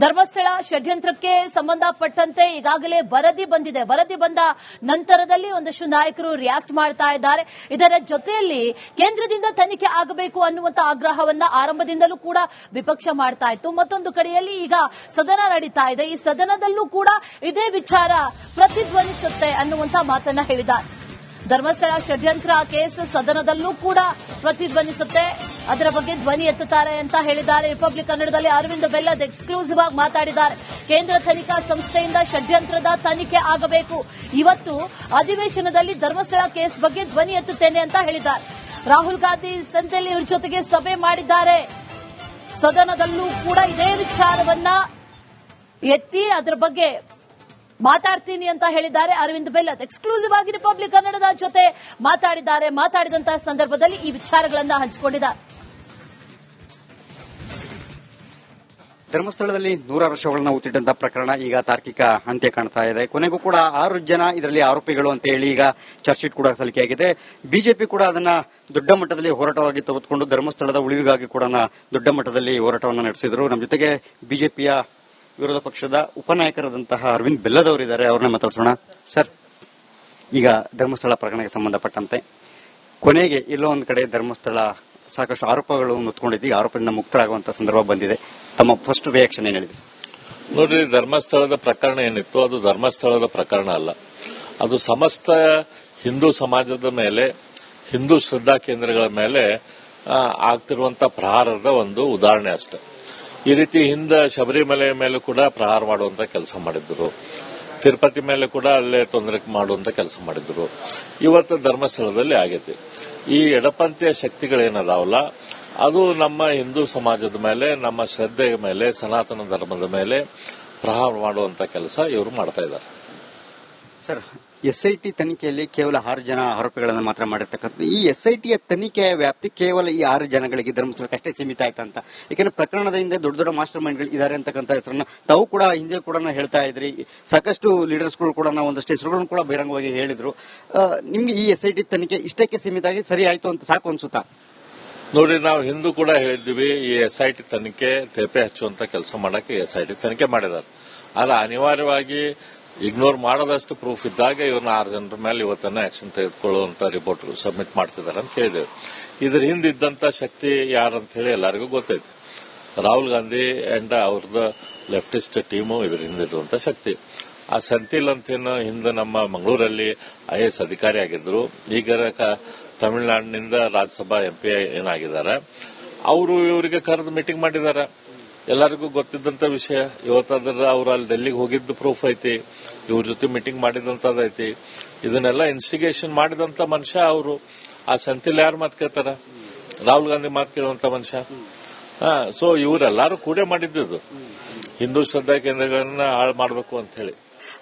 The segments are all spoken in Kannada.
ಧರ್ಮಸ್ಥಳ ಷಡ್ಯಂತ್ರಕ್ಕೆ ಸಂಬಂಧಪಟ್ಟಂತೆ ಈಗಾಗಲೇ ವರದಿ ಬಂದಿದೆ. ವರದಿ ಬಂದ ನಂತರದಲ್ಲಿ ಒಂದಷ್ಟು ನಾಯಕರು ರಿಯಾಕ್ಟ್ ಮಾಡ್ತಾ ಇದ್ದಾರೆ. ಇದರ ಜೊತೆಯಲ್ಲಿ ಕೇಂದ್ರದಿಂದ ತನಿಖೆ ಆಗಬೇಕು ಅನ್ನುವಂತ ಆಗ್ರಹವನ್ನ ಆರಂಭದಿಂದಲೂ ಕೂಡ ವಿಪಕ್ಷ ಮಾಡ್ತಾ ಇತ್ತು. ಮತ್ತೊಂದು ಕಡೆಯಲ್ಲಿ ಈಗ ಸದನ ನಡೀತಾ ಇದೆ. ಈ ಸದನದಲ್ಲೂ ಕೂಡ ಇದೇ ವಿಚಾರ ಪ್ರತಿಧ್ವನಿಸುತ್ತೆ ಅನ್ನುವಂತ ಮಾತನ್ನ ಹೇಳಿದ್ದಾರೆ. ಧರ್ಮಸ್ಥಳ ಷಡ್ಯಂತ್ರ ಕೇಸ್ ಸದನದಲ್ಲೂ ಕೂಡ ಪ್ರತಿಧ್ವನಿಸುತ್ತೆ, ಅದರ ಬಗ್ಗೆ ಧ್ವನಿ ಎತ್ತುತ್ತಾರೆ ಅಂತ ಹೇಳಿದ್ದಾರೆ. ರಿಪಬ್ಲಿಕ್ ಕನ್ನಡದಲ್ಲಿ ಅರವಿಂದ್ ಬೆಲ್ಲದ್ ಎಕ್ಸ್ಕ್ಲೂಸಿವ್ ಆಗಿ ಮಾತಾಡಿದ್ದಾರೆ. ಕೇಂದ್ರ ತನಿಖಾ ಸಂಸ್ಥೆಯಿಂದ ಷಡ್ಯಂತ್ರದ ತನಿಖೆ ಆಗಬೇಕು. ಇವತ್ತು ಅಧಿವೇಶನದಲ್ಲಿ ಧರ್ಮಸ್ಥಳ ಕೇಸ್ ಬಗ್ಗೆ ಧ್ವನಿ ಎತ್ತುತ್ತೇನೆ ಅಂತ ಹೇಳಿದ್ದಾರೆ. ರಾಹುಲ್ ಗಾಂಧಿ ಸಂತೆಯಲ್ಲಿ ಇವ್ರ ಜೊತೆಗೆ ಸಭೆ ಮಾಡಿದ್ದಾರೆ. ಸದನದಲ್ಲೂ ಕೂಡ ಇದೇ ವಿಚಾರವನ್ನ ಎತ್ತಿ ಅದರ ಬಗ್ಗೆ ಮಾತಾಡ್ತೀನಿ ಅಂತ ಹೇಳಿದ್ದಾರೆ ಅರವಿಂದ್ ಬೆಲ್ಲದ್. ಎಕ್ಸ್ಕ್ಲೂಸಿವ್ ಆಗಿ ರಿಪಬ್ಲಿಕ್ ಕನ್ನಡದ ಜೊತೆ ಮಾತಾಡಿದ್ದಾರೆ. ಮಾತಾಡಿದಂತಹ ಸಂದರ್ಭದಲ್ಲಿ ಈ ವಿಚಾರಗಳನ್ನ ಹಂಚಿಕೊಂಡಿದ್ದಾರೆ. ಧರ್ಮಸ್ಥಳದಲ್ಲಿ 100 ವರ್ಷಗಳನ್ನ ಊತಿಟ್ಟಂತಹ ಪ್ರಕರಣ ಈಗ ತಾರ್ಕಿಕ ಅಂತ್ಯ ಕಾಣ್ತಾ ಇದೆ. ಕೊನೆಗೂ ಕೂಡ 6 ಜನ ಇದರಲ್ಲಿ ಆರೋಪಿಗಳು ಅಂತ ಹೇಳಿ ಈಗ ಚಾರ್ಜ್ ಶೀಟ್ ಕೂಡ ಸಲ್ಲಿಕೆಯಾಗಿದೆ. ಬಿಜೆಪಿ ಕೂಡ ಅದನ್ನ ದೊಡ್ಡ ಮಟ್ಟದಲ್ಲಿ ಹೋರಾಟವಾಗಿ ತೆಗೆದುಕೊಂಡು ಧರ್ಮಸ್ಥಳದ ಉಳಿವಿಗಾಗಿ ಕೂಡ ದೊಡ್ಡ ಮಟ್ಟದಲ್ಲಿ ಹೋರಾಟವನ್ನು ನಡೆಸಿದ್ರು. ನಮ್ಮ ಜೊತೆಗೆ ಬಿಜೆಪಿಯ ವಿರೋಧ ಪಕ್ಷದ ಉಪನಾಯಕರಾದಂತಹ ಅರವಿಂದ್ ಬೆಲ್ಲದ್ ಅವರಿದ್ದಾರೆ. ಅವ್ರನ್ನ ಮಾತಾಡ್ಸೋಣ. ಸರ್, ಈಗ ಧರ್ಮಸ್ಥಳ ಪ್ರಕರಣಕ್ಕೆ ಸಂಬಂಧಪಟ್ಟಂತೆ ಕೊನೆಗೆ ಎಲ್ಲೋ ಒಂದ್ ಕಡೆ ಧರ್ಮಸ್ಥಳ ಸಾಕಷ್ಟು ಆರೋಪಗಳು ಹೊತ್ಕೊಂಡಿದ್ದು, ಆರೋಪದಿಂದ ಮುಕ್ತರಾಗುವಂತಹ ಸಂದರ್ಭ ಬಂದಿದೆ. ತಮ್ಮ ಫಸ್ಟ್ ರಿಯಾಕ್ಷನ್ ಏನ್ ಹೇಳಿದ್ರು? ನೋಡ್ರಿ, ಧರ್ಮಸ್ಥಳದ ಪ್ರಕರಣ ಏನಿತ್ತು ಅದು ಧರ್ಮಸ್ಥಳದ ಪ್ರಕರಣ ಅಲ್ಲ. ಅದು ಸಮಸ್ತ ಹಿಂದೂ ಸಮಾಜದ ಮೇಲೆ, ಹಿಂದೂ ಶ್ರದ್ಧಾ ಕೇಂದ್ರಗಳ ಮೇಲೆ ಆಗ್ತಿರುವಂತಹ ಪ್ರಹಾರದ ಒಂದು ಉದಾಹರಣೆ ಅಷ್ಟೇ. ಈ ರೀತಿ ಹಿಂದೆ ಶಬರಿಮಲೆ ಮೇಲೆ ಕೂಡ ಪ್ರಹಾರ ಮಾಡುವಂತ ಕೆಲಸ ಮಾಡಿದ್ರು, ತಿರುಪತಿ ಮೇಲೆ ಕೂಡ ಅಲ್ಲೇ ತೊಂದರೆ ಮಾಡುವಂತ ಕೆಲಸ ಮಾಡಿದ್ರು. ಇವತ್ತು ಧರ್ಮಸ್ಥಳದಲ್ಲಿ ಆಗೈತಿ. ಈ ಎಡಪಂಥೀಯ ಶಕ್ತಿಗಳೇನದಾವಲ್ಲ, ಅದು ನಮ್ಮ ಹಿಂದೂ ಸಮಾಜದ ಮೇಲೆ, ನಮ್ಮ ಶ್ರದ್ಧೆಯ ಮೇಲೆ, ಸನಾತನ ಧರ್ಮದ ಮೇಲೆ ಪ್ರಹಾರ ಮಾಡುವಂತ ಕೆಲಸ ಇವರು ಮಾಡ್ತಾ ಇದ್ದಾರೆ. ಸರ್, ಎಸ್ಐಟಿ ತನಿಖೆಯಲ್ಲಿ ಕೇವಲ 6 ಜನ ಆರೋಪಿಗಳನ್ನು ಮಾತ್ರ ಮಾಡಿರ್ತಕ್ಕಂಥ ಈ ಎಸ್ಐಟಿಯ ತನಿಖೆಯ ವ್ಯಾಪ್ತಿ ಕೇವಲ ಈ 6 ಜನಗಳಿಗೆ ಧರ್ಮಸ್ಥಳಕ್ಕೆ ಅಷ್ಟೇ ಸೀಮಿತ ಆಯ್ತಂತ. ಯಾಕಂದ್ರೆ ಪ್ರಕರಣದ ಹಿಂದೆ ದೊಡ್ಡ ದೊಡ್ಡ ಮಾಸ್ಟರ್ ಮೈಂಡ್ಗಳು ಇದ್ದಾರೆ ಅಂತಕ್ಕಂಥ ಹೆಸರನ್ನ ತಾವು ಕೂಡ ಹಿಂದೆ ಕೂಡ ಹೇಳ್ತಾ ಇದ್ರಿ. ಸಾಕಷ್ಟು ಲೀಡರ್ಸ್ಗಳು ಕೂಡ ಒಂದಷ್ಟು ಹೆಸರುಗಳನ್ನು ಕೂಡ ಬಹಿರಂಗವಾಗಿ ಹೇಳಿದ್ರು. ನಿಮ್ಗೆ ಈ ಎಸ್ಐಟಿ ತನಿಖೆ ಇಷ್ಟಕ್ಕೆ ಸೀಮಿತ ಆಗಿ ಸರಿ ಆಯ್ತು ಅಂತ ಸಾಕು ಅನ್ಸುತ್ತಾ? ನೋಡಿ, ನಾವು ಹಿಂದೂ ಕೂಡ ಹೇಳಿದ್ವಿ ಈ ಎಸ್ಐಟಿ ತನಿಖೆ ತೇಪೆ ಹಚ್ಚುವಂತ ಕೆಲಸ ಮಾಡಕ್ಕೆ ಎಸ್ಐಟಿ ತನಿಖೆ ಮಾಡಿದ್ದಾರೆ. ಆದ್ರೆ ಅನಿವಾರ್ಯವಾಗಿ ಇಗ್ನೋರ್ ಮಾಡದಷ್ಟು ಪ್ರೂಫ್ ಇದ್ದಾಗ ಇವ್ರನ್ನ 6 ಜನರ ಮೇಲೆ ಇವತ್ತನ್ನ ಆಕ್ಷನ್ ತೆಗೆದುಕೊಳ್ಳುವಂತ ರಿಪೋರ್ಟ್ ಸಬ್ಮಿಟ್ ಮಾಡ್ತಿದ್ದಾರೆ ಅಂತ ಕೇಳಿದ್ದೇವೆ. ಇದ್ರ ಹಿಂದಿದ್ದಂತ ಶಕ್ತಿ ಯಾರಂತ ಹೇಳಿ ಎಲ್ಲರಿಗೂ ಗೊತ್ತೈತಿ. ರಾಹುಲ್ ಗಾಂಧಿ ಅಂಡ್ ಅವ್ರದ್ದು ಲೆಫ್ಟಿಸ್ಟ್ ಟೀಮು ಇದ್ರ ಹಿಂದಿರುವಂತ ಶಕ್ತಿ. ಆ ಸೆಂಥಿಲ್ ಅಂತೇನು ಹಿಂದೆ ನಮ್ಮ ಮಂಗಳೂರಲ್ಲಿ IAS ಅಧಿಕಾರಿ ಆಗಿದ್ರು, ಈಗ ತಮಿಳುನಾಡಿನಿಂದ ರಾಜ್ಯಸಭಾ MP ಏನಾಗಿದ್ದಾರೆ, ಅವರು ಇವರಿಗೆ ಕರೆದು ಮೀಟಿಂಗ್ ಮಾಡಿದ್ದಾರೆ. ಎಲ್ಲರಿಗೂ ಗೊತ್ತಿದ್ದಂತ ವಿಷಯ. ಇವತ್ತಾದ್ರೆ ಅವ್ರು ಅಲ್ಲಿ ಡೆಲ್ಲಿಗೆ ಹೋಗಿದ್ದು ಪ್ರೂಫ್ ಐತಿ, ಇವ್ರ ಜೊತೆ ಮೀಟಿಂಗ್ ಮಾಡಿದಂತದೈತಿ. ಇದನ್ನೆಲ್ಲ ಇನ್ಸ್ಟಿಗೇಷನ್ ಮಾಡಿದಂತ ಮನುಷ್ಯ ಅವರು. ಆ ಸೆಂಥಿಲ್ ಯಾರು ಮಾತು ಕೇಳ್ತಾರ? ರಾಹುಲ್ ಗಾಂಧಿ ಮಾತು ಕೇಳುವಂತ ಮನುಷ್ಯ. ಸೊ ಇವರೆಲ್ಲರೂ ಕೂಡ ಮಾಡಿದ್ದು ಹಿಂದೂ ಶ್ರದ್ಧಾ ಕೇಂದ್ರಗಳನ್ನ ಹಾಳು ಮಾಡಬೇಕು ಅಂತ ಹೇಳಿ.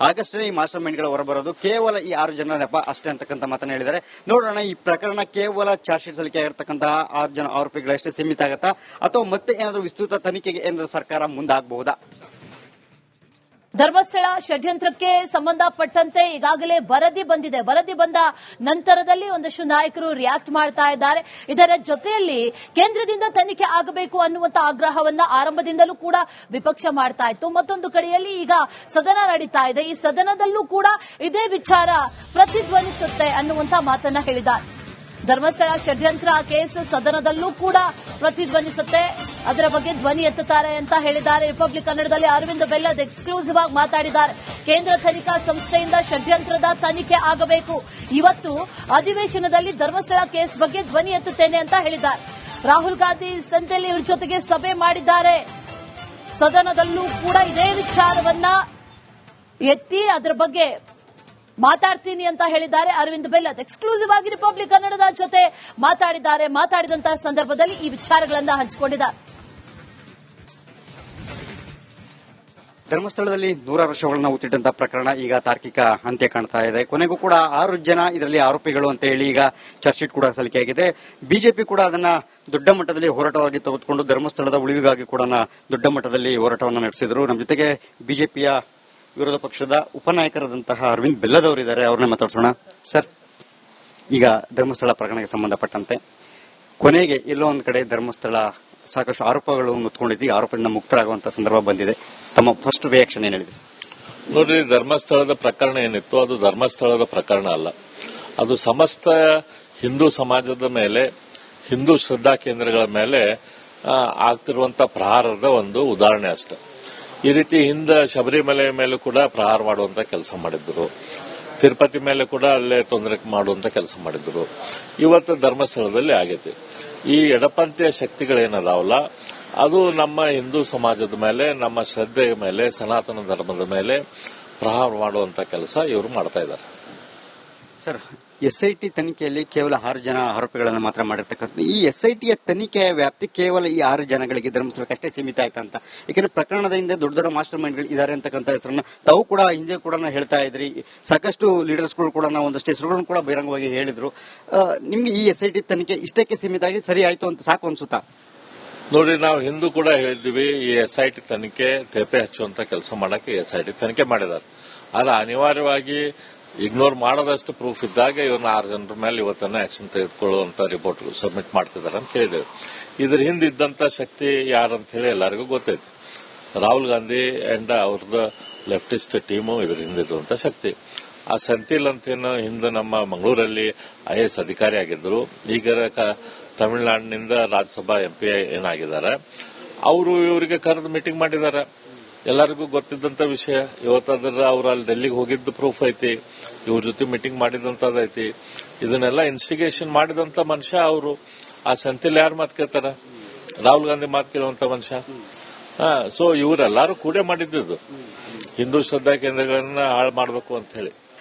ಆಗಷ್ಟೇ ಈ ಮಾಸ್ಟರ್ ಮೈಂಡ್ಗಳು ಹೊರಬರೋದು ಕೇವಲ ಈ 6 ಜನ ನೆಪ ಅಷ್ಟೇ ಅಂತಕ್ಕಂಥ ಮಾತನ್ನ ಹೇಳಿದ್ದಾರೆ. ನೋಡೋಣ, ಈ ಪ್ರಕರಣ ಕೇವಲ ಚಾರ್ಜ್ ಶೀಟ್ ಸಲ್ಲಿಕೆ ಆಗಿರ್ತಕ್ಕಂತಹ 6 ಜನ ಆರೋಪಿಗಳಷ್ಟೇ ಸೀಮಿತ ಆಗತ್ತಾ ಅಥವಾ ಮತ್ತೆ ಏನಾದರೂ ವಿಸ್ತೃತ ತನಿಖೆಗೆ ಏನಾದರೂ ಸರ್ಕಾರ ಮುಂದಾಗಬಹುದಾ? ಧರ್ಮಸ್ಥಳ ಷಡ್ಯಂತ್ರಕ್ಕೆ ಸಂಬಂಧಪಟ್ಟಂತೆ ಈಗಾಗಲೇ ವರದಿ ಬಂದಿದೆ. ವರದಿ ಬಂದ ನಂತರದಲ್ಲಿ ಒಂದಷ್ಟು ನಾಯಕರು ರಿಯಾಕ್ಟ್ ಮಾಡ್ತಾ ಇದ್ದಾರೆ. ಇದರ ಜೊತೆಯಲ್ಲಿ ಕೇಂದ್ರದಿಂದ ತನಿಖೆ ಆಗಬೇಕು ಅನ್ನುವಂತ ಆಗ್ರಹವನ್ನ ಆರಂಭದಿಂದಲೂ ಕೂಡ ವಿಪಕ್ಷ ಮಾಡ್ತಾ ಇತ್ತು. ಮತ್ತೊಂದು ಕಡೆಯಲ್ಲಿ ಈಗ ಸದನ ನಡೀತಾ ಇದೆ. ಈ ಸದನದಲ್ಲೂ ಕೂಡ ಇದೇ ವಿಚಾರ ಪ್ರತಿಧ್ವನಿಸುತ್ತೆ ಅನ್ನುವಂತ ಮಾತನ್ನ ಹೇಳಿದ್ದಾರೆ. ಧರ್ಮಸ್ಥಳ ಷಡ್ಯಂತ್ರ ಕೇಸ್ ಸದನದಲ್ಲೂ ಕೂಡ ಪ್ರತಿಧ್ವನಿಸುತ್ತೆ, ಅದರ ಬಗ್ಗೆ ಧ್ವನಿ ಎತ್ತುತ್ತಾರೆ ಅಂತ ಹೇಳಿದ್ದಾರೆ. ರಿಪಬ್ಲಿಕ್ ಕನ್ನಡದಲ್ಲಿ ಅರವಿಂದ್ ಬೆಲ್ಲದ್ ಎಕ್ಸ್ಕ್ಲೂಸಿವ್ ಆಗಿ ಮಾತಾಡಿದ್ದಾರೆ. ಕೇಂದ್ರ ತನಿಖಾ ಸಂಸ್ಥೆಯಿಂದ ಷಡ್ಯಂತ್ರದ ತನಿಖೆ ಆಗಬೇಕು. ಇವತ್ತು ಅಧಿವೇಶನದಲ್ಲಿ ಧರ್ಮಸ್ಥಳ ಕೇಸ್ ಬಗ್ಗೆ ಧ್ವನಿ ಎತ್ತುತ್ತೇನೆ ಅಂತ ಹೇಳಿದ್ದಾರೆ. ರಾಹುಲ್ ಗಾಂಧಿ ಸಂತೆಯಲ್ಲಿ ಇವ್ರ ಜೊತೆಗೆ ಸಭೆ ಮಾಡಿದ್ದಾರೆ. ಸದನದಲ್ಲೂ ಕೂಡ ಇದೇ ವಿಚಾರವನ್ನ ಎತ್ತಿ ಅದರ ಬಗ್ಗೆ ಮಾತಾಡ್ತೀನಿ ಅಂತ ಹೇಳಿದ್ದಾರೆ ಅರವಿಂದ್ ಬೆಲ್ಲದ್. ಎಕ್ಸ್ಕ್ಲೂಸಿವ್ ಆಗಿ ರಿಪಬ್ಲಿಕ್ ಕನ್ನಡದ ಜೊತೆ ಮಾತಾಡಿದ್ದಾರೆ. ಮಾತಾಡಿದಂತಹ ಸಂದರ್ಭದಲ್ಲಿ ಈ ವಿಚಾರಗಳನ್ನ ಹಂಚಿಕೊಂಡಿದ್ದಾರೆ. ಧರ್ಮಸ್ಥಳದಲ್ಲಿ 100 ವರ್ಷಗಳನ್ನ ಊತಿಟ್ಟಂತಹ ಪ್ರಕರಣ ಈಗ ತಾರ್ಕಿಕ ಅಂತ್ಯ ಕಾಣ್ತಾ ಇದೆ. ಕೊನೆಗೂ ಕೂಡ 6 ಜನ ಇದರಲ್ಲಿ ಆರೋಪಿಗಳು ಅಂತ ಹೇಳಿ ಈಗ ಚಾರ್ಜ್ ಶೀಟ್ ಕೂಡ ಸಲ್ಲಿಕೆಯಾಗಿದೆ. ಬಿಜೆಪಿ ಕೂಡ ಅದನ್ನ ದೊಡ್ಡ ಮಟ್ಟದಲ್ಲಿ ಹೋರಾಟವಾಗಿ ತೆಗೆದುಕೊಂಡು ಧರ್ಮಸ್ಥಳದ ಉಳಿವಿಗಾಗಿ ಕೂಡ ದೊಡ್ಡ ಮಟ್ಟದಲ್ಲಿ ಹೋರಾಟವನ್ನು ನಡೆಸಿದ್ರು. ನಮ್ಮ ಜೊತೆಗೆ ಬಿಜೆಪಿಯ ವಿರೋಧ ಪಕ್ಷದ ಉಪನಾಯಕರಾದಂತಹ ಅರವಿಂದ್ ಬೆಲ್ಲದ್ ಅವರಿದ್ದಾರೆ. ಅವ್ರನ್ನ ಮಾತಾಡ್ಸೋಣ. ಸರ್, ಈಗ ಧರ್ಮಸ್ಥಳ ಪ್ರಕರಣಕ್ಕೆ ಸಂಬಂಧಪಟ್ಟಂತೆ ಕೊನೆಗೆ ಎಲ್ಲೋ ಒಂದ್ ಕಡೆ ಧರ್ಮಸ್ಥಳ ಸಾಕಷ್ಟು ಆರೋಪಗಳು ಹೊತ್ಕೊಂಡಿದ್ದು, ಆರೋಪದಿಂದ ಮುಕ್ತರಾಗುವಂತಹ ಸಂದರ್ಭ ಬಂದಿದೆ. ತಮ್ಮ ಫಸ್ಟ್ ರಿಯಾಕ್ಷನ್ ಏನ್ ಹೇಳಿದೆ? ನೋಡ್ರಿ, ಧರ್ಮಸ್ಥಳದ ಪ್ರಕರಣ ಏನಿತ್ತು ಅದು ಧರ್ಮಸ್ಥಳದ ಪ್ರಕರಣ ಅಲ್ಲ. ಅದು ಸಮಸ್ತ ಹಿಂದೂ ಸಮಾಜದ ಮೇಲೆ, ಹಿಂದೂ ಶ್ರದ್ಧಾ ಕೇಂದ್ರಗಳ ಮೇಲೆ ಆಗ್ತಿರುವಂತಹ ಪ್ರಹಾರದ ಒಂದು ಉದಾಹರಣೆ ಅಷ್ಟೆ. ಈ ರೀತಿ ಹಿಂದೆ ಶಬರಿಮಲೆ ಮೇಲೂ ಕೂಡ ಪ್ರಹಾರ ಮಾಡುವಂತ ಕೆಲಸ ಮಾಡಿದ್ರು, ತಿರುಪತಿ ಮೇಲೆ ಕೂಡ ಅಲ್ಲೇ ತೊಂದರೆ ಮಾಡುವಂತ ಕೆಲಸ ಮಾಡಿದ್ರು. ಇವತ್ತು ಧರ್ಮಸ್ಥಳದಲ್ಲಿ ಆಗೈತಿ. ಈ ಎಡಪಂಥೀಯ ಶಕ್ತಿಗಳೇನದಾವಲ್ಲ, ಅದು ನಮ್ಮ ಹಿಂದೂ ಸಮಾಜದ ಮೇಲೆ, ನಮ್ಮ ಶ್ರದ್ಧೆಯ ಮೇಲೆ, ಸನಾತನ ಧರ್ಮದ ಮೇಲೆ ಪ್ರಹಾರ ಮಾಡುವಂತ ಕೆಲಸ ಇವರು ಮಾಡ್ತಾ ಇದ್ದಾರೆ. ಸರ್, ಎಸ್ಐಟಿ ತನಿಖೆಯಲ್ಲಿ ಕೇವಲ 6 ಜನ ಆರೋಪಿಗಳನ್ನು ಮಾತ್ರ ಮಾಡಿರ್ತಕ್ಕಂಥ ಈ ಎಸ್ಐಟಿಯ ತನಿಖೆಯ ವ್ಯಾಪ್ತಿ ಕೇವಲ ಈ 6 ಜನಗಳಿಗೆ ಧರ್ಮಸ್ಥಳಕ್ಕಷ್ಟೇ ಸೀಮಿತ ಆಯ್ತಂತ. ಯಾಕಂದ್ರೆ ಪ್ರಕರಣದ ಹಿಂದೆ ದೊಡ್ಡ ದೊಡ್ಡ ಮಾಸ್ಟರ್ ಮೈಂಡ್ಗಳು ಇದ್ದಾರೆ ಅಂತಕ್ಕಂಥ ಹೆಸರನ್ನ ತಾವು ಕೂಡ ಹಿಂದೆ ಕೂಡ ಹೇಳ್ತಾ ಇದ್ರಿ. ಸಾಕಷ್ಟು ಲೀಡರ್ಸ್ಗಳು ಕೂಡ ಒಂದಷ್ಟು ಹೆಸರುಗಳನ್ನು ಕೂಡ ಬಹಿರಂಗವಾಗಿ ಹೇಳಿದ್ರು. ನಿಮ್ಗೆ ಈ ಎಸ್ಐಟಿ ತನಿಖೆ ಇಷ್ಟಕ್ಕೆ ಸೀಮಿತ ಆಗಿ ಸರಿ ಆಯ್ತು ಅಂತ ಸಾಕು ಅನ್ಸುತ್ತಾ? ನೋಡಿ, ನಾವು ಹಿಂದೂ ಕೂಡ ಹೇಳಿದ್ವಿ ಈ ಎಸ್ಐಟಿ ತನಿಖೆ ತೇಪೆ ಹಚ್ಚುವಂತ ಕೆಲಸ ಮಾಡಕ್ಕೆ ಎಸ್ಐಟಿ ತನಿಖೆ ಮಾಡಿದ್ದಾರೆ. ಆದ್ರೆ ಅನಿವಾರ್ಯವಾಗಿ ಇಗ್ನೋರ್ ಮಾಡದಷ್ಟು ಪ್ರೂಫ್ ಇದ್ದಾಗ ಇವ್ರನ್ನ 6 ಜನರ ಮೇಲೆ ಇವತ್ತನ್ನ ಆಕ್ಷನ್ ತೆಗೆದುಕೊಳ್ಳುವಂತ ರಿಪೋರ್ಟ್ ಸಬ್ಮಿಟ್ ಮಾಡ್ತಿದ್ದಾರೆ ಅಂತ ಕೇಳಿದ್ದೇವೆ. ಇದ್ರ ಹಿಂದೆ ಇದ್ದಂತ ಶಕ್ತಿ ಯಾರಂತ ಹೇಳಿ ಎಲ್ಲರಿಗೂ ಗೊತ್ತೈತಿ. ರಾಹುಲ್ ಗಾಂಧಿ ಅಂಡ್ ಅವ್ರದ್ದು ಲೆಫ್ಟಿಸ್ಟ್ ಟೀಮು ಇದ್ರ ಹಿಂದಿರುವಂತ ಶಕ್ತಿ. ಆ ಸೆಂಥಿಲ್ ಅಂತೇನು ಹಿಂದೆ ನಮ್ಮ ಮಂಗಳೂರಲ್ಲಿ IAS ಅಧಿಕಾರಿ ಆಗಿದ್ರು, ಈಗ ತಮಿಳುನಾಡಿನಿಂದ ರಾಜ್ಯಸಭಾ MP ಏನಾಗಿದ್ದಾರೆ, ಅವರು ಇವರಿಗೆ ಕರೆದು ಮೀಟಿಂಗ್ ಮಾಡಿದ್ದಾರೆ. ಎಲ್ಲರಿಗೂ ಗೊತ್ತಿದ್ದಂತ ವಿಷಯ. ಇವತ್ತಾದ್ರ ಅವ್ರು ಅಲ್ಲಿ ಡೆಲ್ಲಿಗೆ ಹೋಗಿದ್ದು ಪ್ರೂಫ್ ಐತಿ, ಇವ್ರ ಜೊತೆ ಮೀಟಿಂಗ್ ಮಾಡಿದಂತದೈತಿ. ಇದನ್ನೆಲ್ಲ ಇನ್ಸ್ಟಿಗೇಷನ್ ಮಾಡಿದಂತ ಮನುಷ್ಯ ಅವರು. ಆ ಸೆಂಥಿಲ್ ಯಾರು ಮಾತು ಕೇಳ್ತಾರ? ರಾಹುಲ್ ಗಾಂಧಿ ಮಾತು ಕೇಳುವಂತ ಮನುಷ್ಯ. ಸೊ ಇವರೆಲ್ಲರೂ ಕೂಡ ಮಾಡಿದ್ದು ಹಿಂದೂ ಶ್ರದ್ಧಾ ಕೇಂದ್ರಗಳನ್ನ ಹಾಳು ಮಾಡಬೇಕು ಅಂತ ಹೇಳಿ.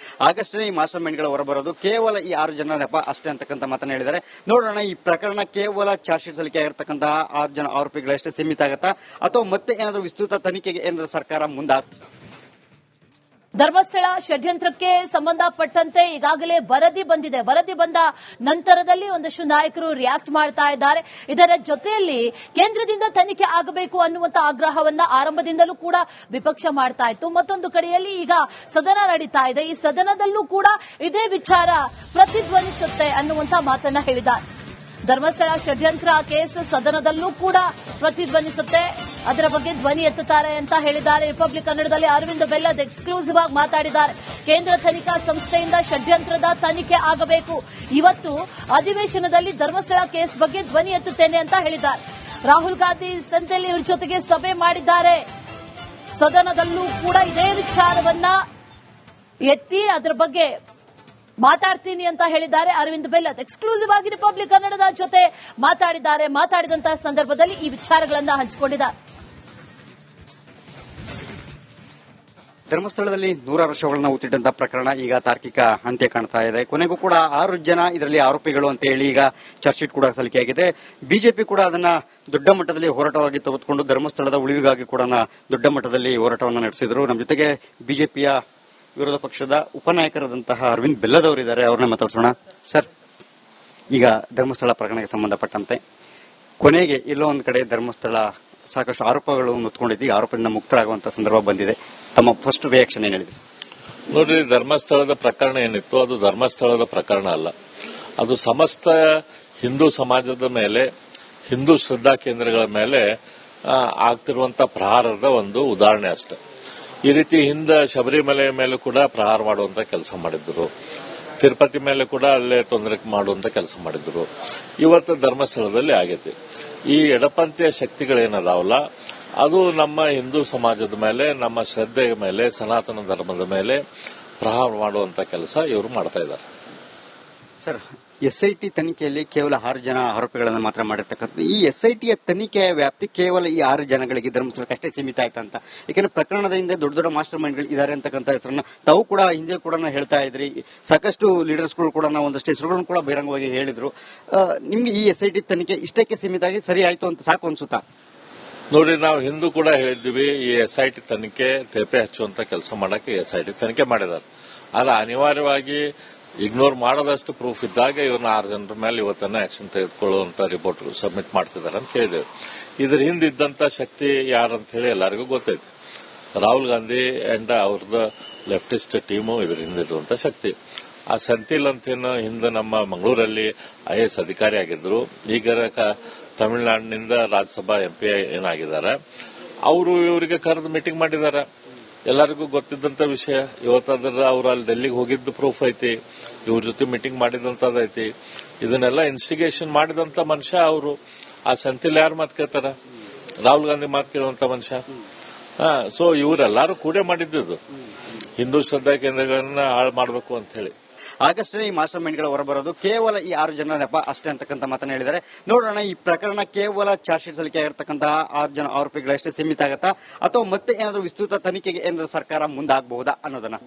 ಆಗಷ್ಟೇ ಈ ಮಾಸ್ಟರ್ ಮೈಂಡ್ಗಳು ಹೊರಬರೋದು ಕೇವಲ ಈ 6 ಜನ ನೆಪ ಅಷ್ಟೇ ಅಂತಕ್ಕಂಥ ಮಾತನ್ನ ಹೇಳಿದ್ದಾರೆ. ನೋಡೋಣ, ಈ ಪ್ರಕರಣ ಕೇವಲ ಚಾರ್ಜ್ ಶೀಟ್ ಸಲ್ಲಿಕೆ ಆಗಿರ್ತಕ್ಕಂತಹ 6 ಜನ ಆರೋಪಿಗಳಷ್ಟೇ ಸೀಮಿತ ಆಗತ್ತಾ ಅಥವಾ ಮತ್ತೆ ಏನಾದರೂ ವಿಸ್ತೃತ ತನಿಖೆಗೆ ಏನಾದರೂ ಸರ್ಕಾರ ಮುಂದಾಗ್ತದೆ? ಧರ್ಮಸ್ಥಳ ಷಡ್ಯಂತ್ರಕ್ಕೆ ಸಂಬಂಧಪಟ್ಟಂತೆ ಈಗಾಗಲೇ ವರದಿ ಬಂದಿದೆ. ವರದಿ ಬಂದ ನಂತರದಲ್ಲಿ ಒಂದಷ್ಟು ನಾಯಕರು ರಿಯಾಕ್ಟ್ ಮಾಡ್ತಾ ಇದ್ದಾರೆ. ಇದರ ಜೊತೆಯಲ್ಲಿ ಕೇಂದ್ರದಿಂದ ತನಿಖೆ ಆಗಬೇಕು ಅನ್ನುವಂತ ಆಗ್ರಹವನ್ನ ಆರಂಭದಿಂದಲೂ ಕೂಡ ವಿಪಕ್ಷ ಮಾಡ್ತಾ ಇತ್ತು. ಮತ್ತೊಂದು ಕಡೆಯಲ್ಲಿ ಈಗ ಸದನ ನಡೀತಾ ಇದೆ. ಈ ಸದನದಲ್ಲೂ ಕೂಡ ಇದೇ ವಿಚಾರ ಪ್ರತಿಧ್ವನಿಸುತ್ತೆ ಅನ್ನುವಂತ ಮಾತನ್ನ ಹೇಳಿದ್ದಾರೆ. ಧರ್ಮಸ್ಥಳ ಷಡ್ಯಂತ್ರ ಕೇಸ್ ಸದನದಲ್ಲೂ ಕೂಡ ಪ್ರತಿಧ್ವನಿಸುತ್ತೆ, ಅದರ ಬಗ್ಗೆ ಧ್ವನಿ ಎತ್ತುತ್ತಾರೆ ಅಂತ ಹೇಳಿದ್ದಾರೆ. ರಿಪಬ್ಲಿಕ್ ಕನ್ನಡದಲ್ಲಿ ಅರವಿಂದ್ ಬೆಲ್ಲದ್ ಎಕ್ಸ್ಕ್ಲೂಸಿವ್ ಆಗಿ ಮಾತಾಡಿದ್ದಾರೆ. ಕೇಂದ್ರ ತನಿಖಾ ಸಂಸ್ಥೆಯಿಂದ ಷಡ್ಯಂತ್ರದ ತನಿಖೆ ಆಗಬೇಕು. ಇವತ್ತು ಅಧಿವೇಶನದಲ್ಲಿ ಧರ್ಮಸ್ಥಳ ಕೇಸ್ ಬಗ್ಗೆ ಧ್ವನಿ ಎತ್ತುತ್ತೇನೆ ಅಂತ ಹೇಳಿದ್ದಾರೆ. ರಾಹುಲ್ ಗಾಂಧಿ ಸಂತೆಯಲ್ಲಿ ಇವ್ರ ಜೊತೆಗೆ ಸಭೆ ಮಾಡಿದ್ದಾರೆ. ಸದನದಲ್ಲೂ ಕೂಡ ಇದೇ ವಿಚಾರವನ್ನ ಎತ್ತಿ ಅದರ ಬಗ್ಗೆ ಮಾತಾಡ್ತೀನಿ ಅಂತ ಹೇಳಿದ್ದಾರೆ ಅರವಿಂದ್ ಬೆಲ್ಲದ್. ಎಕ್ಸ್ಕ್ಲೂಸಿವ್ ಆಗಿ ರಿಪಬ್ಲಿಕ್ ಕನ್ನಡದ ಜೊತೆ ಮಾತಾಡಿದ್ದಾರೆ. ಮಾತಾಡಿದಂತಹ ಸಂದರ್ಭದಲ್ಲಿ ಈ ವಿಚಾರಗಳನ್ನ ಹಂಚಿಕೊಂಡಿದ್ದಾರೆ. ಧರ್ಮಸ್ಥಳದಲ್ಲಿ 100 ವರ್ಷಗಳನ್ನ ಊತಿಟ್ಟಂತಹ ಪ್ರಕರಣ ಈಗ ತಾರ್ಕಿಕ ಅಂತ್ಯ ಕಾಣ್ತಾ ಇದೆ. ಕೊನೆಗೂ ಕೂಡ 6 ಜನ ಇದರಲ್ಲಿ ಆರೋಪಿಗಳು ಅಂತ ಹೇಳಿ ಈಗ ಚಾರ್ಜ್ ಶೀಟ್ ಕೂಡ ಸಲ್ಲಿಕೆಯಾಗಿದೆ. ಬಿಜೆಪಿ ಕೂಡ ಅದನ್ನ ದೊಡ್ಡ ಮಟ್ಟದಲ್ಲಿ ಹೋರಾಟವಾಗಿ ತೆಗೆದುಕೊಂಡು ಧರ್ಮಸ್ಥಳದ ಉಳಿವಿಗಾಗಿ ಕೂಡ ದೊಡ್ಡ ಮಟ್ಟದಲ್ಲಿ ಹೋರಾಟವನ್ನು ನಡೆಸಿದ್ರು. ನಮ್ಮ ಜೊತೆಗೆ ಬಿಜೆಪಿಯ ವಿರೋಧ ಪಕ್ಷದ ಉಪನಾಯಕರಾದಂತಹ ಅರವಿಂದ್ ಬೆಲ್ಲದ್ ಅವರಿದ್ದಾರೆ, ಅವ್ರನ್ನ ಮಾತಾಡ್ಸೋಣ. ಸರ್, ಈಗ ಧರ್ಮಸ್ಥಳ ಪ್ರಕರಣಕ್ಕೆ ಸಂಬಂಧಪಟ್ಟಂತೆ ಕೊನೆಗೆ ಎಲ್ಲೋ ಒಂದ್ ಕಡೆ ಧರ್ಮಸ್ಥಳ ಸಾಕಷ್ಟು ಆರೋಪಗಳು ಹೊತ್ಕೊಂಡಿದ್ದು, ಆರೋಪದಿಂದ ಮುಕ್ತರಾಗುವಂತಹ ಸಂದರ್ಭ ಬಂದಿದೆ. ತಮ್ಮ ಫಸ್ಟ್ ರಿಯಾಕ್ಷನ್ ಏನ್ ಹೇಳಿದೆ? ನೋಡ್ರಿ, ಧರ್ಮಸ್ಥಳದ ಪ್ರಕರಣ ಏನಿತ್ತು ಅದು ಧರ್ಮಸ್ಥಳದ ಪ್ರಕರಣ ಅಲ್ಲ. ಅದು ಸಮಸ್ತ ಹಿಂದೂ ಸಮಾಜದ ಮೇಲೆ, ಹಿಂದೂ ಶ್ರದ್ಧಾ ಕೇಂದ್ರಗಳ ಮೇಲೆ ಆಗ್ತಿರುವಂತಹ ಪ್ರಹಾರದ ಒಂದು ಉದಾಹರಣೆ ಅಷ್ಟೆ. ಈ ರೀತಿ ಹಿಂದೆ ಶಬರಿಮಲೆ ಮೇಲೂ ಕೂಡ ಪ್ರಹಾರ ಮಾಡುವಂತ ಕೆಲಸ ಮಾಡಿದ್ರು, ತಿರುಪತಿ ಮೇಲೆ ಕೂಡ ಅಲ್ಲೇ ತೊಂದರೆ ಮಾಡುವಂತ ಕೆಲಸ ಮಾಡಿದ್ರು. ಇವತ್ತು ಧರ್ಮಸ್ಥಳದಲ್ಲಿ ಆಗೈತಿ. ಈ ಎಡಪಂಥೀಯ ಶಕ್ತಿಗಳೇನದಾವಲ್ಲ, ಅದು ನಮ್ಮ ಹಿಂದೂ ಸಮಾಜದ ಮೇಲೆ, ನಮ್ಮ ಶ್ರದ್ಧೆಯ ಮೇಲೆ, ಸನಾತನ ಧರ್ಮದ ಮೇಲೆ ಪ್ರಹಾರ ಮಾಡುವಂತ ಕೆಲಸ ಇವರು ಮಾಡ್ತಾ ಇದ್ದಾರೆ. ಸರ್, ಎಸ್ಐಟಿ ತನಿಖೆಯಲ್ಲಿ ಕೇವಲ 6 ಜನ ಆರೋಪಿಗಳನ್ನು ಮಾತ್ರ ಮಾಡಿರ್ತಕ್ಕಂಥ ಈ ಎಸ್ಐಟಿಯ ತನಿಖೆಯ ವ್ಯಾಪ್ತಿ ಕೇವಲ ಈ 6 ಜನಗಳಿಗೆ ಧರ್ಮಸ್ಥಳಕ್ಕಷ್ಟೇ ಸೀಮಿತ ಆಯ್ತಂತ. ಯಾಕಂದ್ರೆ ಪ್ರಕರಣದ ಹಿಂದೆ ದೊಡ್ಡ ದೊಡ್ಡ ಮಾಸ್ಟರ್ ಮೈಂಡ್ಗಳು ಇದ್ದಾರೆ ಅಂತಕ್ಕಂಥ ಹೆಸರನ್ನ ತಾವು ಕೂಡ ಹಿಂದೆ ಕೂಡ ಹೇಳ್ತಾ ಇದ್ರಿ. ಸಾಕಷ್ಟು ಲೀಡರ್ಸ್ಗಳು ಕೂಡ ಒಂದಷ್ಟು ಹೆಸರುಗಳನ್ನು ಕೂಡ ಬಹಿರಂಗವಾಗಿ ಹೇಳಿದ್ರು. ನಿಮ್ಗೆ ಈ ಎಸ್ಐಟಿ ತನಿಖೆ ಇಷ್ಟಕ್ಕೆ ಸೀಮಿತ ಆಗಿ ಸರಿ ಆಯ್ತು ಅಂತ ಸಾಕು ಅನ್ಸುತ್ತಾ? ನೋಡಿ, ನಾವು ಹಿಂದೂ ಕೂಡ ಹೇಳಿದ್ವಿ ಈ ಎಸ್ಐಟಿ ತನಿಖೆ ತೇಪೆ ಹಚ್ಚುವಂತ ಕೆಲಸ ಮಾಡಕ್ಕೆ ಎಸ್ಐಟಿ ತನಿಖೆ ಮಾಡಿದ್ದಾರೆ. ಆದ್ರೆ ಅನಿವಾರ್ಯವಾಗಿ ಇಗ್ನೋರ್ ಮಾಡದಷ್ಟು ಪ್ರೂಫ್ ಇದ್ದಾಗ ಇವ್ರನ್ನ 6 ಜನರ ಮೇಲೆ ಇವತ್ತನ್ನ ಆಕ್ಷನ್ ತೆಗೆದುಕೊಳ್ಳುವಂತ ರಿಪೋರ್ಟ್ ಸಬ್ಮಿಟ್ ಮಾಡ್ತಿದ್ದಾರೆ ಅಂತ ಕೇಳಿದ್ದೇವೆ. ಇದ್ರ ಹಿಂದೆ ಇದ್ದಂತ ಶಕ್ತಿ ಯಾರಂತ ಹೇಳಿ ಎಲ್ಲರಿಗೂ ಗೊತ್ತೈತಿ. ರಾಹುಲ್ ಗಾಂಧಿ ಅಂಡ್ ಅವ್ರದ್ದು ಲೆಫ್ಟಿಸ್ಟ್ ಟೀಮು ಇದ್ರ ಹಿಂದಿರುವಂತ ಶಕ್ತಿ. ಆ ಸೆಂಥಿಲ್ ಅಂತೇನು ಹಿಂದೆ ನಮ್ಮ ಮಂಗಳೂರಲ್ಲಿ IAS ಅಧಿಕಾರಿ ಆಗಿದ್ರು, ಈಗ ತಮಿಳುನಾಡಿನಿಂದ ರಾಜ್ಯಸಭಾ MP ಏನಾಗಿದ್ದಾರೆ, ಅವರು ಇವರಿಗೆ ಕರೆದು ಮೀಟಿಂಗ್ ಮಾಡಿದಾರ. ಎಲ್ಲರಿಗೂ ಗೊತ್ತಿದ್ದಂತ ವಿಷಯ. ಇವತ್ತಾದ್ರ ಅವ್ರು ಅಲ್ಲಿ ಡೆಲ್ಲಿಗೆ ಹೋಗಿದ್ದು ಪ್ರೂಫ್ ಐತಿ, ಇವ್ರ ಜೊತೆ ಮೀಟಿಂಗ್ ಮಾಡಿದಂತದೈತಿ. ಇದನ್ನೆಲ್ಲ ಇನ್ಸ್ಟಿಗೇಷನ್ ಮಾಡಿದಂತ ಮನುಷ್ಯ ಅವರು. ಆ ಸಂತಿಲ್ ಯಾರು ಮಾತು ಕೇಳ್ತಾರ? ರಾಹುಲ್ ಗಾಂಧಿ ಮಾತು ಕೇಳುವಂತ ಮನುಷ್ಯ. ಸೊ ಇವರೆಲ್ಲರೂ ಕೂಡೇ ಮಾಡಿದ್ದು ಹಿಂದೂ ಶ್ರದ್ಧಾ ಕೇಂದ್ರಗಳನ್ನ ಹಾಳು ಮಾಡಬೇಕು ಅಂತ ಹೇಳಿ. ಆಗಷ್ಟೇ ಈ ಮಾಸ್ಟರ್ ಮೈಂಡ್ಗಳು ಹೊರಬರೋದು ಕೇವಲ ಈ 6 ಜನ ನೆಪ ಅಷ್ಟೇ ಅಂತಕ್ಕಂಥ ಮಾತನ್ನ ಹೇಳಿದ್ದಾರೆ. ನೋಡೋಣ ಈ ಪ್ರಕರಣ ಕೇವಲ ಚಾರ್ಜ್ ಶೀಟ್ ಸಲ್ಲಿಕೆ ಆಗಿರ್ತಕ್ಕಂತಹ 6 ಜನ ಆರೋಪಿಗಳಷ್ಟೇ ಸೀಮಿತ ಆಗತ್ತಾ ಅಥವಾ ಮತ್ತೆ ಏನಾದರೂ ವಿಸ್ತೃತ ತನಿಖೆಗೆ ಏನಾದರೂ ಸರ್ಕಾರ ಮುಂದಾಗಬಹುದಾ ಅನ್ನೋದನ್ನ